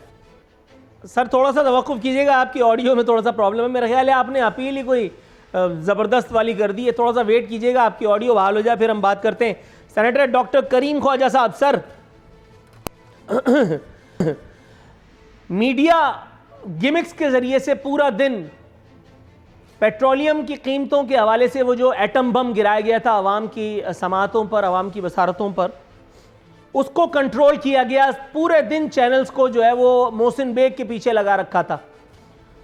सर थोड़ा सा तवक्कुफ कीजिएगा, आपकी ऑडियो में थोड़ा सा प्रॉब्लम है। मेरा ख्याल है आपने अपील ही कोई ज़बरदस्त वाली कर दी है। थोड़ा सा वेट कीजिएगा, आपकी ऑडियो बहाल हो जाए, फिर हम बात करते हैं। सेनेटर डॉक्टर करीम Khwaja Sahab, sir media gimmicks के ज़रिए से पूरा दिन पेट्रोलियम की कीमतों के हवाले से वो जो एटम बम गिराया गया था अवाम की समातों पर, अवाम की बसारतों पर, उसको कंट्रोल किया गया। पूरे दिन चैनल्स को जो है वो मोहसिन बेग के पीछे लगा रखा था।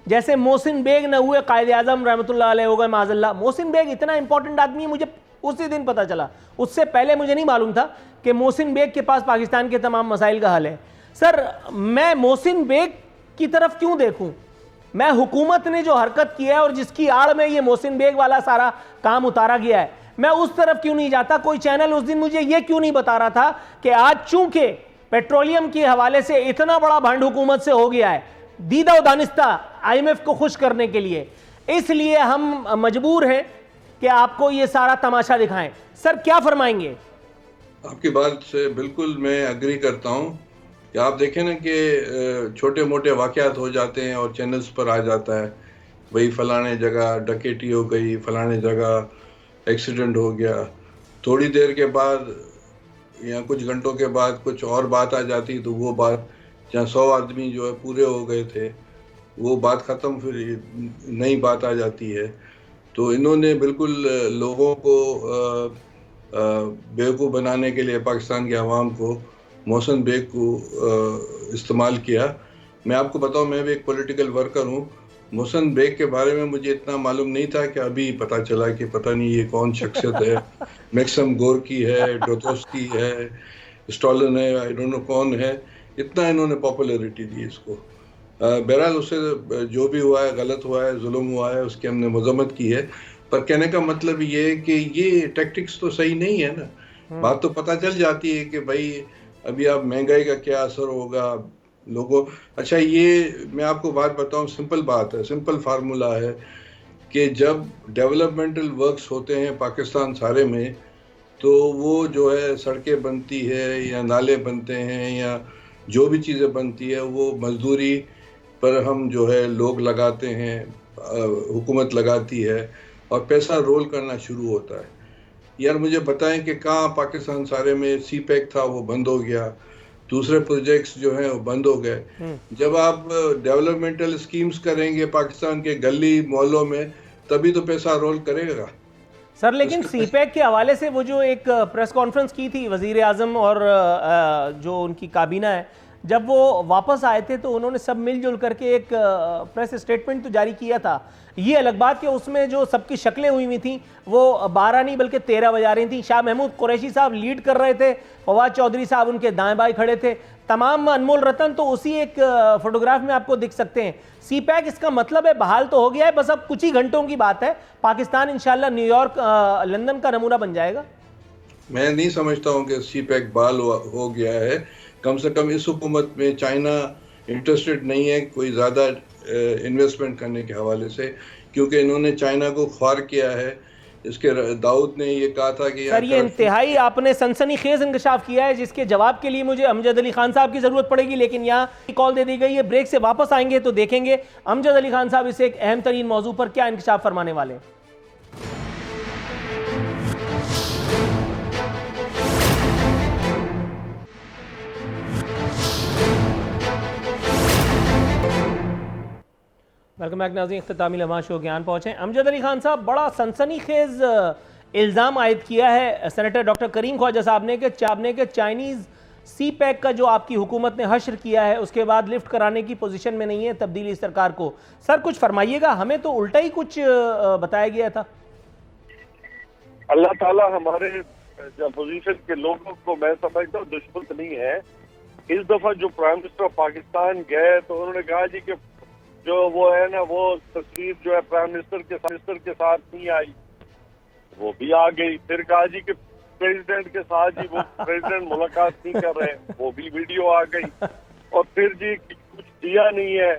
जैसे मोहसिन बेग न हुए कायद आज़म रहमतुल्लाह अलैह हो गए माज़अल्लाह। मोहसिन बेग इतना इंपॉर्टेंट आदमी है, मुझे उसी दिन पता चला, उससे पहले मुझे नहीं मालूम था कि मोहसिन बेग के पास पाकिस्तान के तमाम मसाइल का हल है। सर, मैं मोहसिन बेग की तरफ क्यों देखूं? मैं हुकूमत ने जो हरकत की है और जिसकी आड़ में ये मोहसिन बेग वाला सारा काम उतारा गया है, मैं उस तरफ क्यों नहीं जाता? कोई चैनल उस दिन मुझे ये क्यों नहीं बता रहा था कि आज चूंकि पेट्रोलियम के हवाले से इतना बड़ा भंड हुकूमत से हो गया है, दीदा दानिस्ता IMF को खुश करने के लिए, इसलिए हम मजबूर हैं कि आपको ये सारा तमाशा दिखाएं। सर क्या फरमाएंगे? आपकी बात से बिल्कुल मैं एग्री करता हूं कि आप देखें ना कि छोटे मोटे वाक़यात हो जाते हैं और चैनल्स पर आ जाता है, वही फलाने जगह डकैती हो गई, फलाने जगह एक्सीडेंट हो गया, थोड़ी देर के बाद या कुछ घंटों के बाद कुछ और बात आ जाती, तो वो बात जहाँ 100 आदमी जो है पूरे हो गए थे, वो बात ख़त्म, फिर नई बात आ जाती है। तो इन्होंने बिल्कुल लोगों को बेवकूफ़ बनाने के लिए पाकिस्तान के अवाम को मोहसिन बेग को इस्तेमाल किया। मैं आपको बताऊं, मैं भी एक पॉलिटिकल वर्कर हूं। मोहसिन बेग के बारे में मुझे इतना मालूम नहीं था कि अभी पता चला कि पता नहीं ये कौन शख्सियत है। मैक्सिम गोरकी है, डोतोस्की है, स्टॉलिन है, आई डोंट नो कौन है। इतना इन्होंने पॉपुलैरिटी दी इसको। बहरहाल उससे जो भी हुआ है गलत हुआ है, जुल्म हुआ है, उसकी हमने मजम्मत की है। पर कहने का मतलब ये है कि ये टैक्टिक्स तो सही नहीं है ना। बात तो पता चल जाती है कि भाई अभी अब महंगाई का क्या असर होगा, लोगों। अच्छा, ये मैं आपको बात बताऊं, सिंपल बात है, सिंपल फार्मूला है कि जब डेवलपमेंटल वर्क्स होते हैं पाकिस्तान सारे में, तो वो जो है सड़कें बनती है या नाले बनते हैं या जो भी चीज़ें बनती है, वो मजदूरी पर हम जो है लोग लगाते हैं, हुकूमत लगाती है और पैसा रोल करना शुरू होता है। यार मुझे बताएं कि कहाँ पाकिस्तान सारे में सी पैक था, वो बंद हो गया, दूसरे प्रोजेक्ट्स जो हैं वो बंद हो गए। जब आप डेवलपमेंटल स्कीम्स करेंगे पाकिस्तान के गली मोहल्लों में, तभी तो पैसा रोल करेगा सर। लेकिन सीपैक के हवाले से वो जो एक प्रेस कॉन्फ्रेंस की थी वजीर आजम और जो उनकी काबीना है, जब वो वापस आए थे तो उन्होंने सब मिलजुल करके एक प्रेस स्टेटमेंट तो जारी किया था। ये अलग बात कि उसमें जो सबकी शक्लें हुई थी वो 12 नहीं बल्कि 13 बजा रही थी। शाह महमूद कुरैशी साहब लीड कर रहे थे, फवाद चौधरी साहब उनके दाएं बाएं खड़े थे, तमाम अनमोल रतन तो उसी एक फोटोग्राफ में आपको दिख सकते हैं। सी पैक इसका मतलब है बहाल तो हो गया है, बस अब कुछ ही घंटों की बात है, पाकिस्तान इंशाल्लाह न्यूयॉर्क लंदन का नमूना बन जाएगा। मैं नहीं समझता हूँ कि सी पैक बहाल हो गया है। कम से कम इस हुकूमत में चाइना इंटरेस्टेड नहीं है कोई ज़्यादा इन्वेस्टमेंट करने के हवाले से, क्योंकि इन्होंने चाइना को ख्वार किया है। इसके दाऊद ने ये कहा था कि सर ये इंतहाई आपने सनसनीखेज इंकशाफ किया है, जिसके जवाब के लिए मुझे अमजद अली खान साहब की जरूरत पड़ेगी, लेकिन यहाँ कॉल दे दी गई है। ब्रेक से वापस आएंगे तो देखेंगे अमजद अली खान साहब इस एक अहम तरीन मौजू पर क्या इंकशाफ फरमाने वाले हैं। वेलकम बैक नाज़रीन, इख्तितामी लम्हा शो ज्ञान पहुँचे। अमजद अली खान साहब, बड़ा सनसनीखेज इल्ज़ाम आयद किया है सेनेटर डॉक्टर करीम ख्वाजा साहब ने कि चाइनीज़ सी पैक का जो आपकी हुकूमत ने हश्र किया है उसके बाद लिफ्ट कराने की पोजीशन में नहीं है तब्दीली सरकार को। सर कुछ फरमाइएगा, हमें तो उल्टा ही कुछ बताया गया था। अल्लाह ताला हमारे अपोजिशन के लोगों को मैं समझता हूँ दुश्मन नहीं है। इस दफा जो प्राइम मिनिस्टर ऑफ पाकिस्तान गए तो उन्होंने कहा जी कि जो वो है ना, वो तस्वीर जो है प्राइम मिनिस्टर के साथ नहीं आई, वो भी आ गई। फिर कहा जी कि प्रेसिडेंट के साथ जी वो प्रेसिडेंट मुलाकात नहीं कर रहे, वो भी वीडियो आ गई। और फिर जी कुछ दिया नहीं है,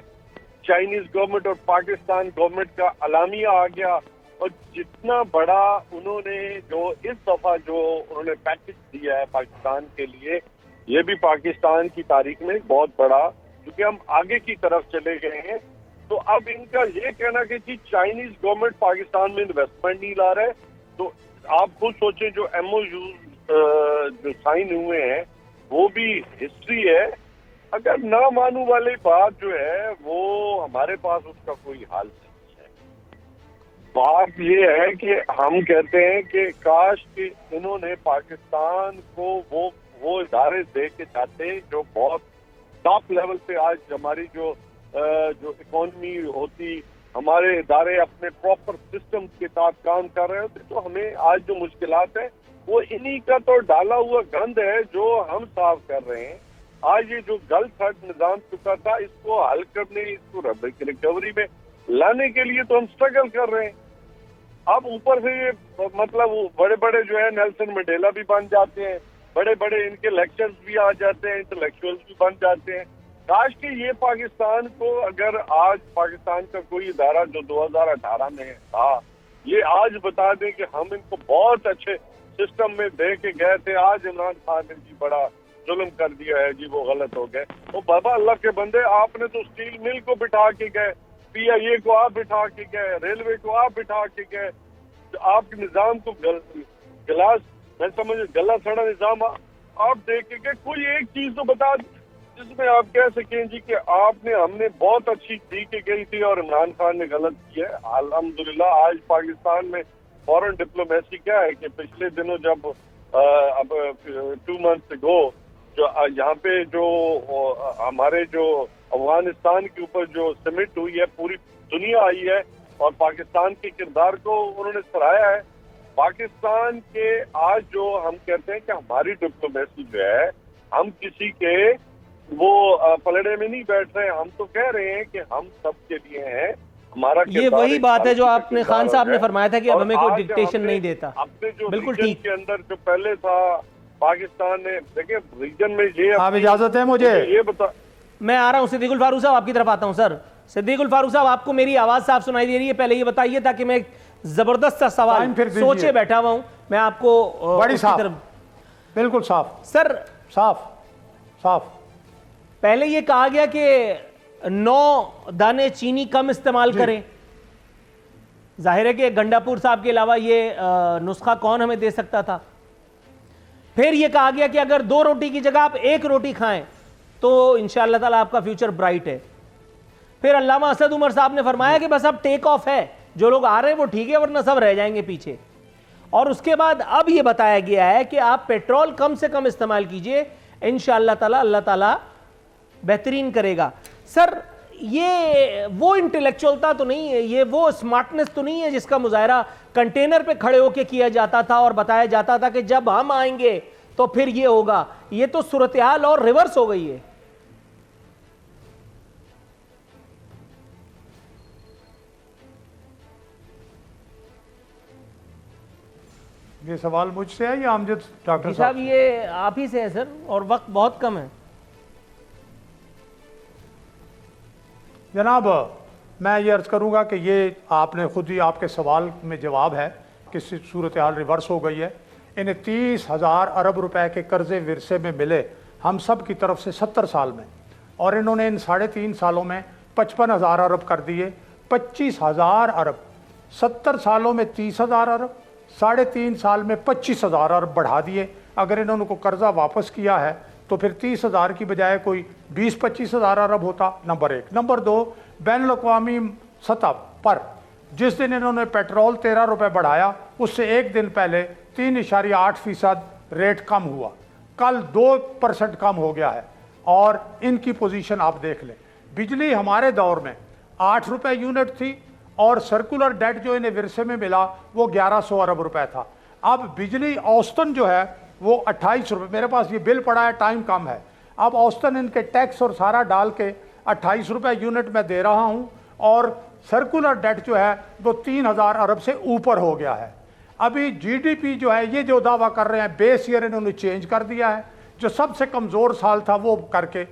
चाइनीज गवर्नमेंट और पाकिस्तान गवर्नमेंट का अलामिया आ गया। और जितना बड़ा उन्होंने जो इस दफा जो उन्होंने पैकेज दिया है पाकिस्तान के लिए, ये भी पाकिस्तान की तारीख में बहुत बड़ा, क्योंकि हम आगे की तरफ चले गए हैं। तो अब इनका ये कहना कि जी चाइनीज गवर्नमेंट पाकिस्तान में इन्वेस्टमेंट नहीं ला रहे, तो आप खुद सोचें जो MOU जो साइन हुए हैं वो भी हिस्ट्री है। अगर ना मानू वाली बात जो है वो हमारे पास उसका कोई हाल नहीं है। बात ये है कि हम कहते हैं कि काश कि इन्होंने पाकिस्तान को वो इदारे दे के जाते जो बहुत टॉप लेवल पे आज हमारी जो इकोनॉमी होती, हमारे इदारे अपने प्रॉपर सिस्टम के साथ काम कर रहे होते, तो हमें आज जो मुश्किलात है वो इन्हीं का तो डाला हुआ गंद है जो हम साफ कर रहे हैं। आज ये जो गल थर्ड निजाम चुका था, इसको हल करने, इसको रिकवरी में लाने के लिए तो हम स्ट्रगल कर रहे हैं। अब ऊपर से ये मतलब बड़े बड़े जो है नेल्सन मंडेला भी बन जाते हैं, बड़े बड़े इनके लेक्चर्स भी आ जाते हैं, इंटेलेक्चुअल्स भी बन जाते हैं। काश कि ये पाकिस्तान को, अगर आज पाकिस्तान का कोई इदारा जो 2018 में था, ये आज बता दें कि हम इनको बहुत अच्छे सिस्टम में दे के गए थे, आज इमरान खान ने जी बड़ा जुल्म कर दिया है जी, वो गलत हो गए। तो बाबा अल्लाह के बंदे, आपने तो स्टील मिल को बिठा के गए, PIA को आप बिठा के गए, रेलवे को आप बिठा के गए, तो आपके निजाम को गिलास मैं समझ गला सड़ा निजाम आप देख के गए। कोई एक चीज तो बता जिसमें आप कह सकें जी कि हमने बहुत अच्छी दी के गई थी और इमरान खान ने गलत किया है। अल्हम्दुलिल्लाह आज पाकिस्तान में फॉरेन डिप्लोमेसी क्या है कि पिछले दिनों जब अब 2 मंथ्स अगो जो यहाँ पे जो हमारे जो अफगानिस्तान के ऊपर जो समिट हुई है, पूरी दुनिया आई है और पाकिस्तान के किरदार को उन्होंने सराहा है। पाकिस्तान के आज जो हम कहते हैं कि हमारी डिप्लोमेसी जो है, हम किसी के वो पलड़े में नहीं बैठ रहे, हम तो कह रहे हैं कि हम सबके लिए हैं। हमारा ये वही बात है जो आपने खान साहब ने फरमाया था कि अब हमें कोई डिक्टेशन नहीं देता। अपने जो बिल्कुल रीजन ठीक के अंदर जो पहले था पाकिस्तान ने, देखिए रीजन में ये आप इजाजत है मुझे ये बता, मैं आ रहा हूं सिद्दीकुल फारूक साहब, आपकी तरफ आता हूं। सर सिद्दीकुल फारूक साहब, आपको मेरी आवाज साफ सुनाई दे रही है? पहले ये बताइए, ताकि मैं एक जबरदस्त सा सवाल सोचे बैठा हुआ हूं, मैं आपको बड़ी साफ, बिल्कुल साफ सर, साफ साफ। पहले ये कहा गया कि 9 दाने चीनी कम इस्तेमाल करें। जाहिर है कि गंडापुर साहब के अलावा ये नुस्खा कौन हमें दे सकता था। फिर ये कहा गया कि अगर 2 रोटी की जगह आप 1 रोटी खाएं तो इंशाअल्लाह ताला आपका फ्यूचर ब्राइट है। फिर अल्लामा असद उमर साहब ने फरमाया कि बस अब टेक ऑफ है, जो लोग आ रहे हैं वो ठीक है, वरना सब रह जाएंगे पीछे। और उसके बाद अब ये बताया गया है कि आप पेट्रोल कम से कम इस्तेमाल कीजिए, इंशाअल्लाह ताला अल्लाह ताला बेहतरीन करेगा। सर ये वो इंटेलेक्चुअलता तो नहीं है, ये वो स्मार्टनेस तो नहीं है जिसका मुजाहरा कंटेनर पे खड़े होकर किया जाता था और बताया जाता था कि जब हम आएंगे तो फिर ये होगा। ये तो सूरत हाल और रिवर्स हो गई है। ये सवाल मुझसे है या अमजद डॉक्टर साहब? ये आप ही से है सर, और वक्त बहुत कम है। जनाब, मैं ये अर्ज़ करूँगा कि ये आपने खुद ही, आपके सवाल में जवाब है कि सूरत हाल रिवर्स हो गई है। इन्हें 30,000 अरब रुपए के कर्ज़े विरसे में मिले हम सब की तरफ से 70 साल में, और इन्होंने इन 3.5 सालों में 55,000 अरब कर दिए। 25,000 अरब, 70 सालों में 30,000 अरब, 3.5 साल में 25,000 अरब बढ़ा दिए। अगर इन्होंने को कर्जा वापस किया है तो फिर 30,000 की बजाय कोई 20-25,000 अरब होता, नंबर 1। नंबर 2, बैनुल अक़वामी सतह पर जिस दिन इन्होंने पेट्रोल 13 रुपये बढ़ाया, उससे एक दिन पहले 3.8% रेट कम हुआ, कल 2% कम हो गया है। और इनकी पोजीशन आप देख लें। बिजली हमारे दौर में 8 रुपये यूनिट थी, और सर्कुलर डेट जो इन्हें विरसे में मिला वो 1100 अरब रुपए था। अब बिजली औसतन जो है वो 28 रुपये, मेरे पास ये बिल पड़ा है, टाइम कम है। अब औसतन इनके टैक्स और सारा डाल के 28 रुपये यूनिट में दे रहा हूँ, और सर्कुलर डेट जो है वो 3,000 अरब से ऊपर हो गया है। अभी जीडीपी जो है, ये जो दावा कर रहे हैं, बेस ईयर इन्होंने चेंज कर दिया है, जो सबसे कमज़ोर साल था वो करके।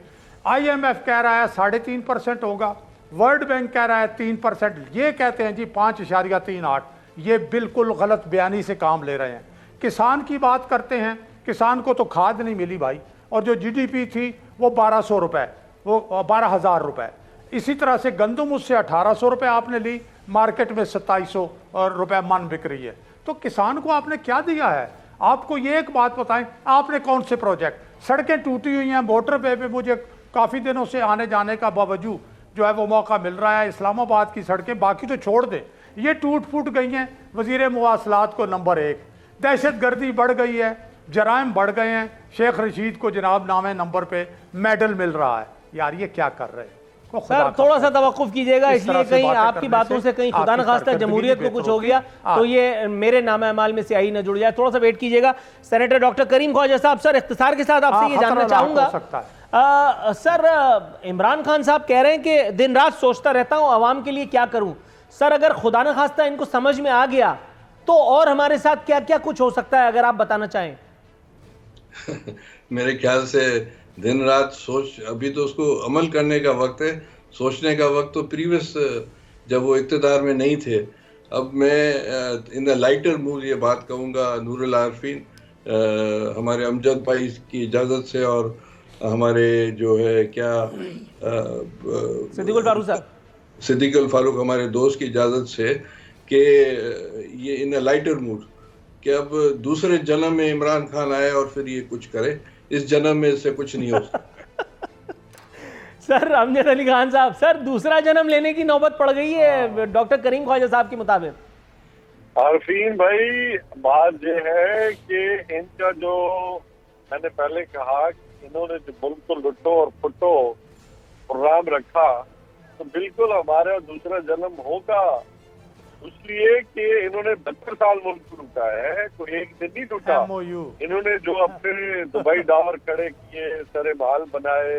IMF कह रहा है 3.5% होगा, वर्ल्ड बैंक कह रहा है 3%, ये कहते हैं जी 5.38। ये बिल्कुल गलत बयानी से काम ले रहे हैं। किसान की बात करते हैं, किसान को तो खाद नहीं मिली भाई, और जो जीडीपी थी वो 1,200 रुपये, वो 12,000 रुपये। इसी तरह से गंदम उससे 1,800 रुपये आपने ली, मार्केट में 2,700 रुपये मन बिक रही है। तो किसान को आपने क्या दिया है? आपको ये एक बात बताएं, आपने कौन से प्रोजेक्ट, सड़कें टूटी हुई हैं, मोटर पे मुझे काफ़ी दिनों से आने जाने का बावजूद जो है वो मौका मिल रहा है। इस्लामाबाद की सड़कें बाकी तो छोड़ दें, ये टूट फूट गई हैं। वज़ीर मुवासलात को नंबर 1, दहशत गर्दी बढ़ गई है, जराइम बढ़ गए हैं। शेख रशीद को जनाब नामे नंबर पे मेडल मिल रहा है। यार ये क्या कर रहे हैं? सर थोड़ा सा तवक्कुफ कीजिएगा, इसलिए कहीं आपकी बातों से कहीं खुदा न खास्ता जमहूरियत को कुछ हो गया तो ये मेरे नाम अमाल में स्याही न जुड़ जाए। थोड़ा सा वेट कीजिएगा। सेनेटर डॉक्टर करीम ख्वाजा साहब, सर इख्तिसार के साथ आपसे ये जानना चाहूंगा, सर इमरान खान साहब कह रहे हैं कि दिन रात सोचता रहता हूं अवाम के लिए क्या करूं। सर अगर खुदा न खास्ता इनको समझ में आ गया तो और हमारे साथ क्या क्या कुछ हो सकता है, अगर आप बताना चाहें। मेरे ख्याल से दिन रात सोच, अभी तो उसको अमल करने का वक्त है, सोचने का वक्त तो प्रीवियस जब वो इक़्तिदार में नहीं थे। अब मैं इन द लाइटर मूड ये बात कहूँगा, नूरुल आरफीन हमारे अमजद भाई की इजाज़त से और हमारे जो है क्या सिद्दीकुल फारूक साहब, सिद्दीकुल फारूक हमारे दोस्त की इजाज़त से कि ये इन द लाइटर मूड कि अब दूसरे जन्म में इमरान खान आए और फिर ये कुछ करे, इस जन्म में इससे कुछ नहीं हो सकता। सर अमजद अली खान साहब, सर दूसरा जन्म लेने की नौबत पड़ गई है डॉक्टर करीम ख्वाजा साहब के मुताबिक। आरफीन भाई, बात यह है कि इनका जो मैंने पहले कहा, इन्होंने जो मुल्क को लुटो और फुटो प्रोग्राम रखा, तो बिल्कुल हमारा दूसरा जन्म होगा। इसलिए कि इन्होंने 72 साल मुल्क को लूटा है, कोई एक दिन नहीं लूटा। इन्होंने जो अपने दुबई डावर खड़े किए, सरे महल बनाए,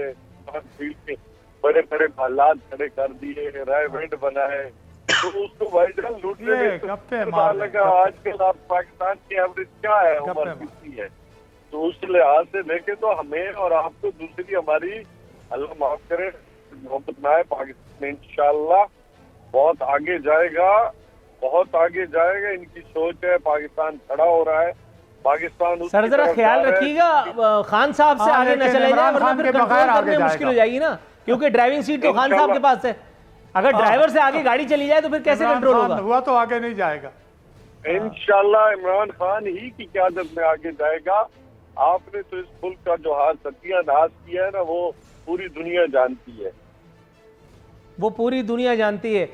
बड़े बड़े महलात खड़े कर दिए, रायवेंड बनाए, तो उसको भाईजान लूटने में लगा। आजकल आप पाकिस्तान की एवरेज क्या है, उम्र कितनी है, तो उस लिहाज से देखें तो हमें और आपको दूसरी हमारी अल्लाह माफ करे, मोहब्बत में आए, पाकिस्तान इंशाल्लाह बहुत आगे जाएगा, बहुत आगे जाएगा। इनकी सोच है, पाकिस्तान खड़ा हो रहा है, पाकिस्तान उसकी सर जरा तरफ ख्याल जा रहा है। रखिएगा खान साहब से हाँ, आगे न लेकिन चले जाए, इमरान वरना खान फिर के कंट्रोल बगैर करने आगे में मुश्किल हो जाएगा। जाएगी ना, क्योंकि ड्राइविंग सीट तो खान साहब के पास है। अगर ड्राइवर से आगे गाड़ी चली जाए तो फिर कैसे इमरान कंट्रोल खान होगा? हुआ तो आगे नहीं जाएगा। इंशाल्लाह इमरान खान ही की क़यादत में आगे जाएगा। आपने तो इस मुल्क का जो हाथ सत्यानाश किया है ना, वो पूरी दुनिया जानती है। वो पूरी दुनिया जानती है।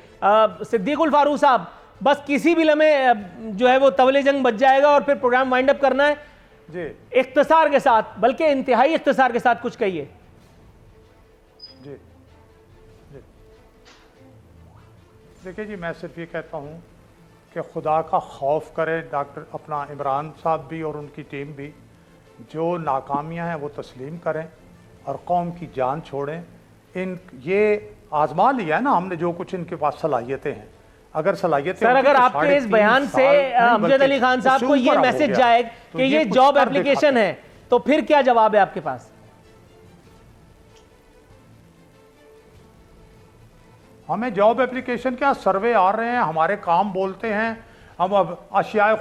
सिद्दीकुल फारूक साहब, बस किसी भी लम्हे जो है वो तवले जंग बच जाएगा और फिर प्रोग्राम वाइंड अप करना है जी इख्तिसार के साथ, बल्कि इंतहाई इख्तिसार के साथ कुछ कहिए। जी जी देखिए जी, मैं सिर्फ ये कहता हूँ कि खुदा का खौफ करे डॉक्टर अपना इमरान साहब भी और उनकी टीम भी। जो नाकामियाँ हैं वो तस्लीम करें और कौम की जान छोड़ें। ये आजमा लिया है ना हमने, जो कुछ इनके पास सलाहियतें हैं। अगर सलाहियतें सर, होती अगर तो आपके इस 3.5 बयान से साल नहीं, अमजद बल्कि अली खान साहब को उससे ये ऊपर हो मैसेज गया। जाए तो कि ये कुछ जॉब कर एप्लीकेशन दिखाते। है, तो फिर क्या जवाब है आपके पास? हमें जॉब एप्लीकेशन क्या, सर्वे आ रहे हैं, हमारे काम बोलते हैं। हम अब अशियाए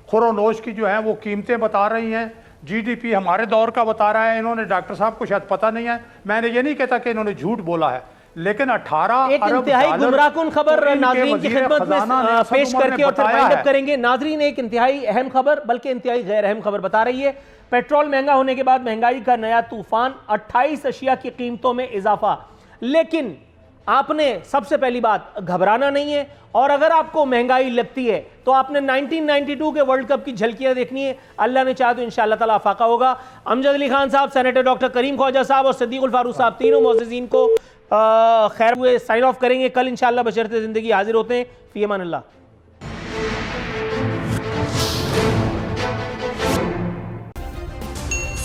खुरोनोश की जो है वो कीमतें बता रही हैं। जीडीपी हमारे दौर का बता रहा है। इन्होंने डॉक्टर साहब को शायद पता नहीं है, मैंने ये नहीं कहता कि इन्होंने झूठ बोला है, लेकिन 18 एक अरब इंतहाई डॉलर गुमराहकुन खबर तो इनके नाजरीन की वज़ीर खिदमत खजाना ने में असद पेश उमर ने करके और फिर बताया वाइंड अप है। करेंगे। नाजरीन, एक इंतहाई अहम खबर, बल्कि इंतहाई गैर अहम खबर बता रही है। पेट्रोल महंगा होने के बाद महंगाई का नया तूफान, 28 अशिया की कीमतों में इजाफा। लेकिन आपने सबसे पहली बात घबराना नहीं है, और अगर आपको महंगाई लगती है तो आपने 1992 के वर्ल्ड कप की झलकियां देखनी है। अल्लाह ने चाहा तो इंशाअल्लाह ताला आफाका होगा। अमजद अली खान साहब, सेनेटर डॉक्टर करीम ख्वाजा साहब और सिद्दीकुल फारूक साहब, तीनों मुअज़्ज़िज़ीन को खैर हुए साइन ऑफ करेंगे। कल इंशाअल्लाह बशर्ते ज़िंदगी हाजिर होते हैं। फ़ी अमान अल्लाह।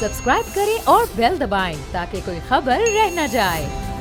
सब्सक्राइब करें और बेल दबाएं ताकि कोई खबर रह न जाए।